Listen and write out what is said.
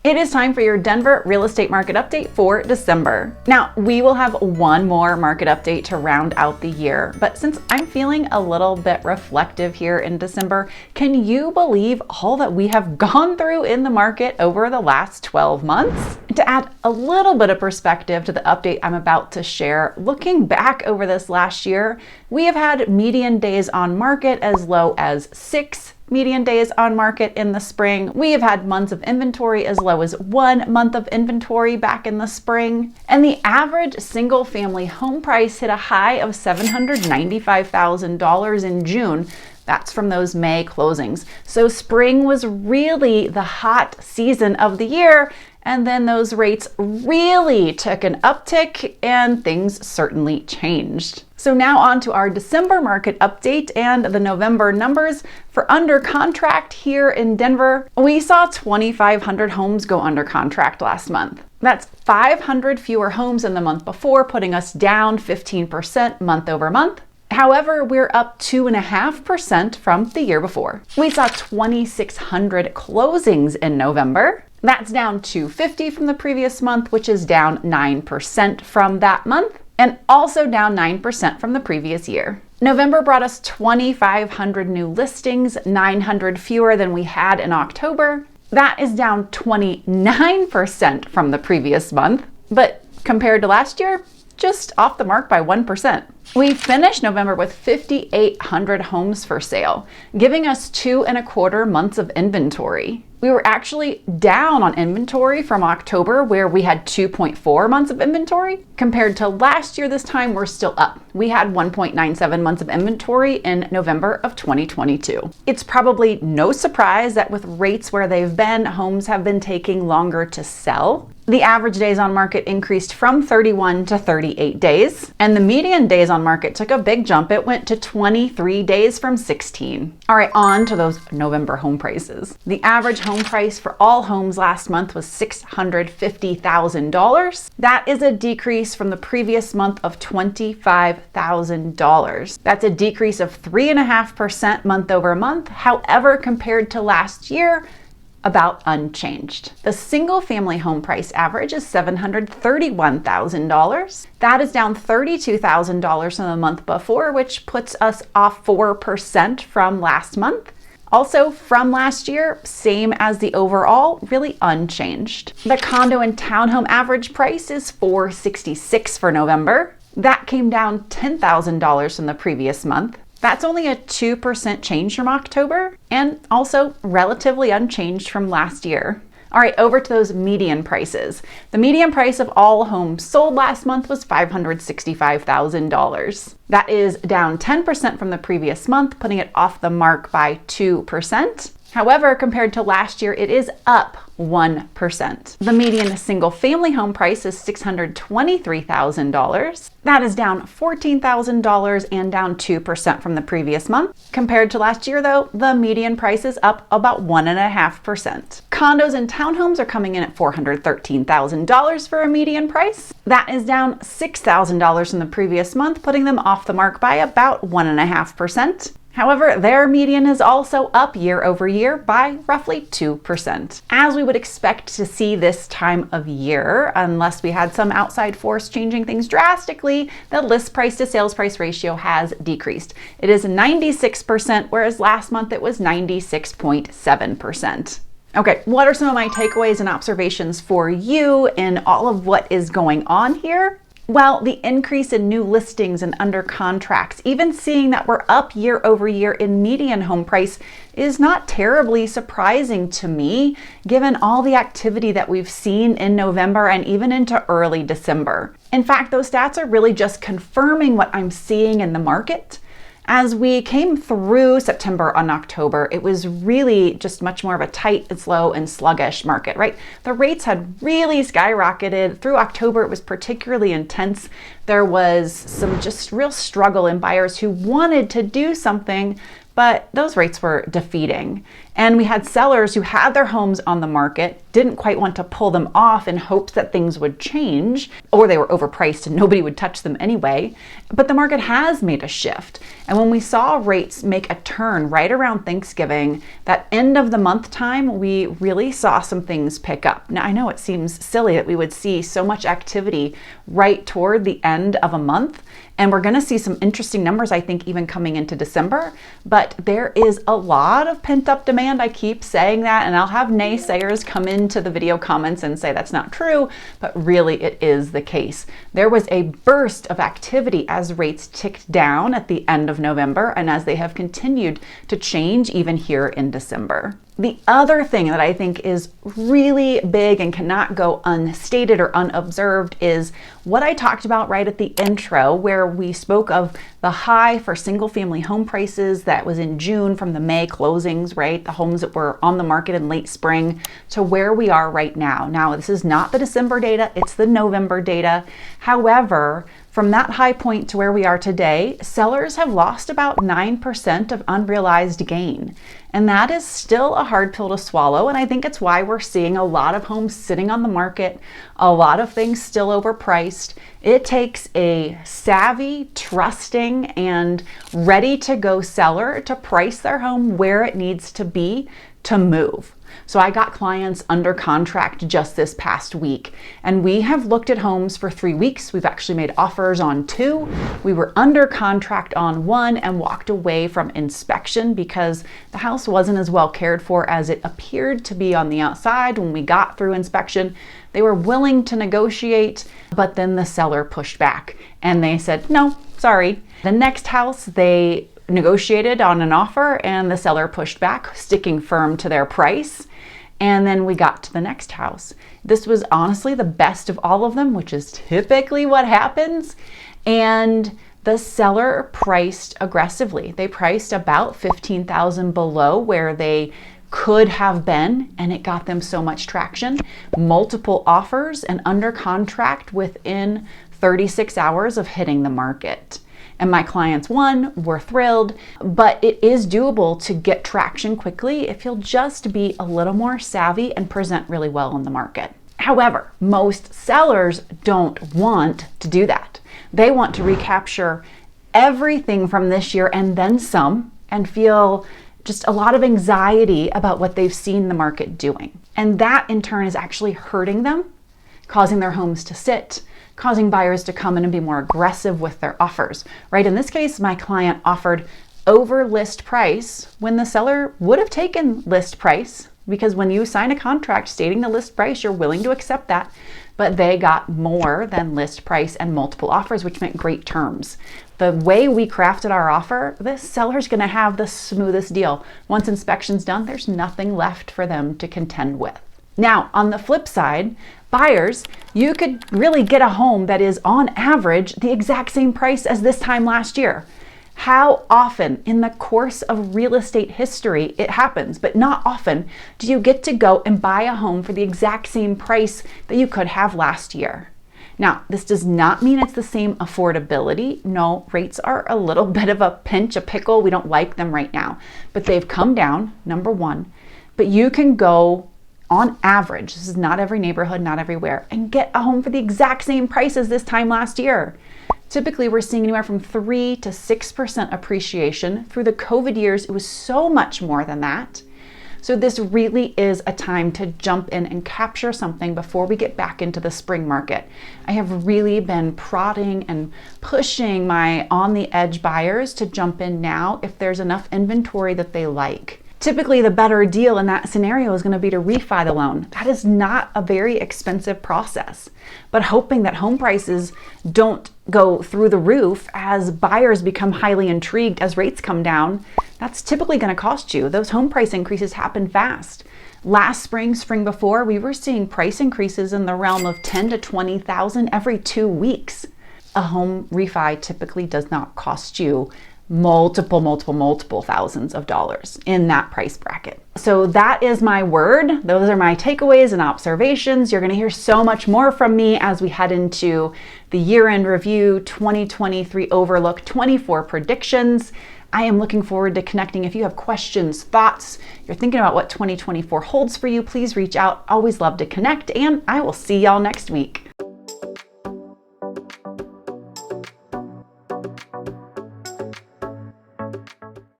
It is time for your Denver real estate market update for December. Now, we will have one more market update to round out the year, but since I'm feeling a little bit reflective here in December, can you believe all that we have gone through in the market over the last 12 months? To add a little bit of perspective to the update I'm about to share, looking back over this last year, we have had median days on market as low as 6 median days on market in the spring. We have had months of inventory as low as 1 month of inventory back in the spring. And the average single family home price hit a high of $795,000 in June. That's from those May closings. So spring was really the hot season of the year. And then those rates really took an uptick and things certainly changed. So now on to our December market update and the November numbers. For under contract here in Denver, we saw 2,500 homes go under contract last month. That's 500 fewer homes than the month before, putting us down 15% month over month. However, we're up 2.5% from the year before. We saw 2,600 closings in November. That's down 250 from the previous month, which is down 9% from that month, and also down 9% from the previous year. November brought us 2,500 new listings, 900 fewer than we had in October. That is down 29% from the previous month, but compared to last year, just off the mark by 1%. We finished November with 5,800 homes for sale, giving us 2.25 months of inventory. We were actually down on inventory from October, where we had 2.4 months of inventory. Compared to last year, this time we're still up. We had 1.97 months of inventory in November of 2022. It's probably no surprise that with rates where they've been, homes have been taking longer to sell. The average days on market increased from 31 to 38 days, and the median days on market took a big jump. It went to 23 days from 16. All right, on to those November home prices. The average home price for all homes last month was $650,000. That is a decrease from the previous month of $25,000. That's a decrease of 3.5% month over month. However, compared to last year, about unchanged. The single family home price average is $731,000. That is down $32,000 from the month before, which puts us off 4% from last month. Also from last year, same as the overall, really unchanged. The condo and townhome average price is $466,000 for November. That came down $10,000 from the previous month. That's only a 2% change from October and also relatively unchanged from last year. All right, over to those median prices. The median price of all homes sold last month was $565,000. That is down 10% from the previous month, putting it off the mark by 2%. However, compared to last year, it is up 1%. The median single family home price is $623,000. That is down $14,000 and down 2% from the previous month. Compared to last year though, the median price is up about 1.5%. Condos and townhomes are coming in at $413,000 for a median price. That is down $6,000 from the previous month, putting them off the mark by about 1.5%. However, their median is also up year over year by roughly 2%. As we would expect to see this time of year, unless we had some outside force changing things drastically, the list price to sales price ratio has decreased. It is 96%, whereas last month it was 96.7%. Okay, what are some of my takeaways and observations for you in all of what is going on here? Well, the increase in new listings and under contracts, even seeing that we're up year over year in median home price, is not terribly surprising to me, given all the activity that we've seen in November and even into early December. In fact, those stats are really just confirming what I'm seeing in the market. As we came through September and October, it was really just much more of a tight and slow and sluggish market, right? The rates had really skyrocketed. Through October, it was particularly intense. There was some just real struggle in buyers who wanted to do something, but those rates were defeating. And we had sellers who had their homes on the market, didn't quite want to pull them off in hopes that things would change, or they were overpriced and nobody would touch them anyway. But the market has made a shift. And when we saw rates make a turn right around Thanksgiving, that end of the month time, we really saw some things pick up. Now, I know it seems silly that we would see so much activity right toward the end of a month, and we're going to see some interesting numbers, I think, even coming into December. But there is a lot of pent-up demand. I keep saying that, and I'll have naysayers come into the video comments and say that's not true, but really it is the case. There was a burst of activity as rates ticked down at the end of November, and as they have continued to change even here in December. The other thing that I think is really big and cannot go unstated or unobserved is what I talked about right at the intro, where we spoke of the high for single family home prices that was in June from the May closings, right? The homes that were on the market in late spring to where we are right now. Now, this is not the December data, it's the November data. However, from that high point to where we are today, sellers have lost about 9% of unrealized gain. And that is still a hard pill to swallow. And I think it's why we're seeing a lot of homes sitting on the market, a lot of things still overpriced. It takes a savvy, trusting, and ready to go seller to price their home where it needs to be to move. So I got clients under contract just this past week, and we have looked at homes for 3 weeks. We've actually made offers on 2. We were under contract on 1 and walked away from inspection because the house wasn't as well cared for as it appeared to be on the outside when we got through inspection. They were willing to negotiate, but then the seller pushed back and they said, no, sorry. The next house, they negotiated on an offer and the seller pushed back, sticking firm to their price. And then we got to the next house. This was honestly the best of all of them, which is typically what happens. And the seller priced aggressively. They priced about $15,000 below where they could have been, and it got them so much traction. Multiple offers and under contract within 36 hours of hitting the market. And my clients won, were thrilled, but it is doable to get traction quickly if you'll just be a little more savvy and present really well in the market. However, most sellers don't want to do that. They want to recapture everything from this year and then some, and feel just a lot of anxiety about what they've seen the market doing. And that in turn is actually hurting them, causing their homes to sit, causing buyers to come in and be more aggressive with their offers, right? In this case, my client offered over list price when the seller would have taken list price, because when you sign a contract stating the list price, you're willing to accept that, but they got more than list price and multiple offers, which meant great terms. The way we crafted our offer, this seller's gonna have the smoothest deal. Once inspection's done, there's nothing left for them to contend with. Now, on the flip side, buyers, you could really get a home that is on average the exact same price as this time last year. How often in the course of real estate history it happens, but not often, do you get to go and buy a home for the exact same price that you could have last year? Now, this does not mean it's the same affordability. No, rates are a little bit of a pinch, a pickle. We don't like them right now, but they've come down, number one. But you can go on average, this is not every neighborhood, not everywhere, and get a home for the exact same price as this time last year. Typically, we're seeing anywhere from 3 to 6% appreciation. Through the COVID years, it was so much more than that. So this really is a time to jump in and capture something before we get back into the spring market. I have really been prodding and pushing my on-the-edge buyers to jump in now if there's enough inventory that they like. Typically, the better deal in that scenario is going to be to refi the loan. That is not a very expensive process, but hoping that home prices don't go through the roof as buyers become highly intrigued as rates come down, that's typically going to cost you. Those home price increases happen fast. Last spring, spring before, we were seeing price increases in the realm of $10,000 to $20,000 every 2 weeks. A home refi typically does not cost you multiple thousands of dollars in that price bracket. So that is my word. Those are my takeaways and observations. You're going to hear so much more from me as we head into the year-end review, 2023 overlook, 24 predictions. I am looking forward to connecting. If you have questions, thoughts, you're thinking about what 2024 holds for you, please reach out. Always love to connect, and I will see y'all next week.